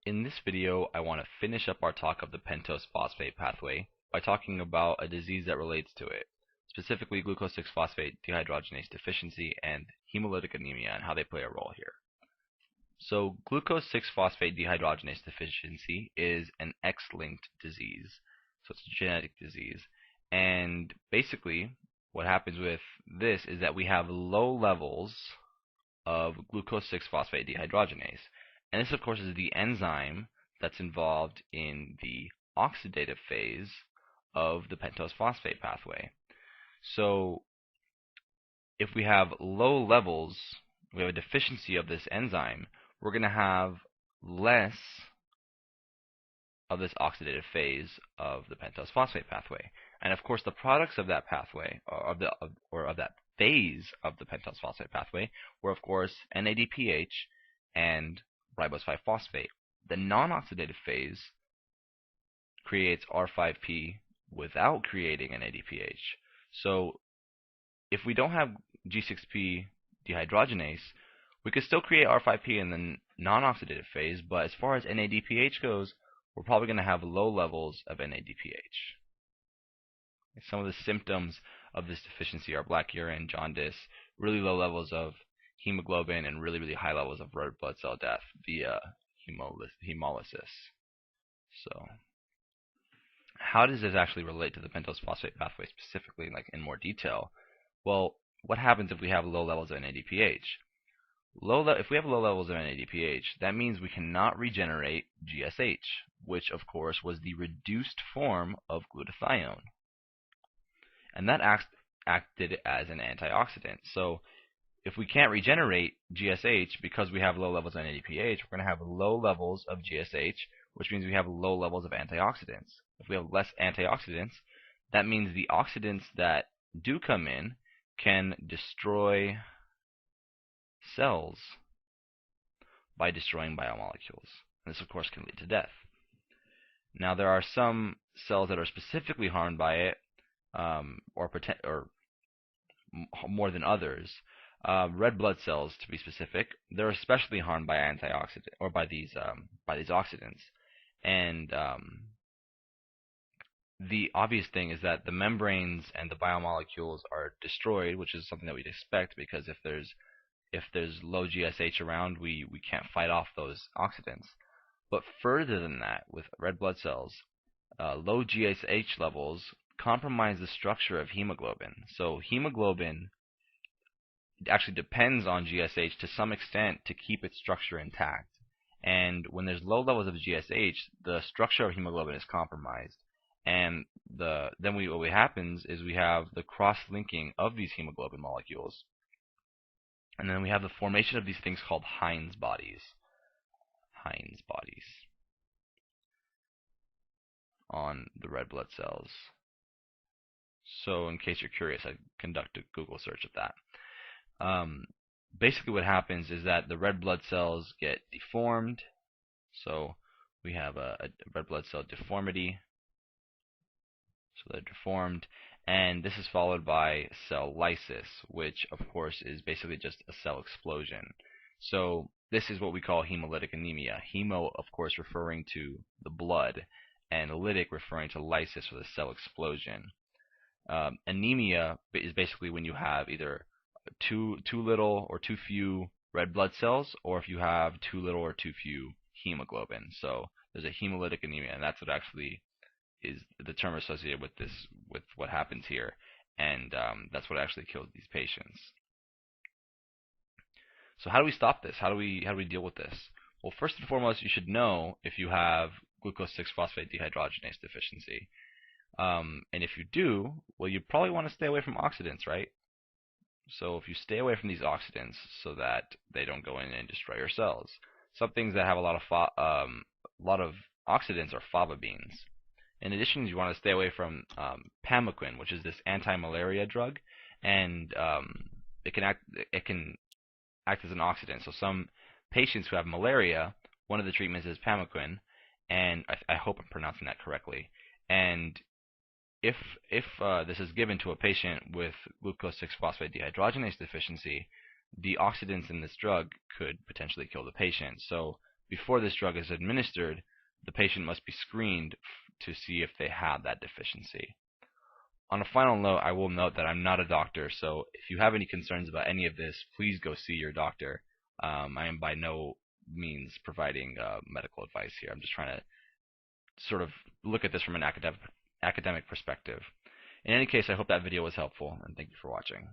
In this video, I want to finish up our talk of the pentose phosphate pathway by talking about a disease that relates to it, specifically glucose 6-phosphate dehydrogenase deficiency and hemolytic anemia and how they play a role here. So glucose 6-phosphate dehydrogenase deficiency is an X-linked disease, so it's a genetic disease. And basically, what happens with this is that we have low levels of glucose 6-phosphate dehydrogenase. And this, of course, is the enzyme that's involved in the oxidative phase of the pentose phosphate pathway. So if we have low levels, we have a deficiency of this enzyme, we're going to have less of this oxidative phase of the pentose phosphate pathway. And of course, the products of that pathway, or of that phase of the pentose phosphate pathway, were of course NADPH and ribose 5-phosphate. The non-oxidative phase creates R5P without creating an NADPH. So if we don't have G6P dehydrogenase, we could still create R5P in the non-oxidative phase, but as far as NADPH goes, we're probably going to have low levels of NADPH. Some of the symptoms of this deficiency are black urine, jaundice, really low levels of hemoglobin, and really high levels of red blood cell death via hemolysis. So how does this actually relate to the pentose phosphate pathway specifically, like in more detail? Well, what happens if we have low levels of NADPH? If we have low levels of NADPH, that means we cannot regenerate GSH, which of course was the reduced form of glutathione. And that acted as an antioxidant. So if we can't regenerate GSH because we have low levels of NADPH, we're going to have low levels of GSH, which means we have low levels of antioxidants. If we have less antioxidants, that means the oxidants that do come in can destroy cells by destroying biomolecules. And this, of course, can lead to death. Now, there are some cells that are specifically harmed by it, or more than others. Red blood cells, to be specific, they're especially harmed by antioxidant or by these oxidants. And the obvious thing is that the membranes and the biomolecules are destroyed, which is something that we'd expect, because if there's low GSH around, we can't fight off those oxidants. But further than that, with red blood cells, low GSH levels compromise the structure of hemoglobin. So hemoglobin actually depends on GSH to some extent to keep its structure intact. And when there's low levels of GSH, the structure of hemoglobin is compromised. And what happens is we have the cross-linking of these hemoglobin molecules. And then we have the formation of these things called Heinz bodies. Heinz bodies on the red blood cells. So in case you're curious, I conduct a Google search of that. Basically what happens is that the red blood cells get deformed. So we have a red blood cell deformity. So they're deformed. And this is followed by cell lysis, which of course is basically just a cell explosion. So this is what we call hemolytic anemia. Hemo, of course, referring to the blood, and lytic referring to lysis, or the cell explosion. Anemia is basically when you have either too little or too few red blood cells, or if you have too little or too few hemoglobin. So there's a hemolytic anemia, and that's what actually is the term associated with this, with what happens here, and that's what actually kills these patients. So how do we stop this? How do we deal with this? Well, first and foremost, you should know if you have glucose 6-phosphate dehydrogenase deficiency. And if you do, well, you probably want to stay away from oxidants, right? So if you stay away from these oxidants so that they don't go in and destroy your cells. Some things that have a lot of oxidants are fava beans. In addition, you want to stay away from Pamoquin, which is this anti-malaria drug, and it can act as an oxidant. So some patients who have malaria, one of the treatments is Pamoquin, and I hope I'm pronouncing that correctly. And if this is given to a patient with glucose 6-phosphate dehydrogenase deficiency, the oxidants in this drug could potentially kill the patient. So before this drug is administered, the patient must be screened to see if they have that deficiency. On a final note, I will note that I'm not a doctor, so if you have any concerns about any of this, please go see your doctor. I am by no means providing medical advice here. I'm just trying to sort of look at this from an academic perspective. In any case, I hope that video was helpful, and thank you for watching.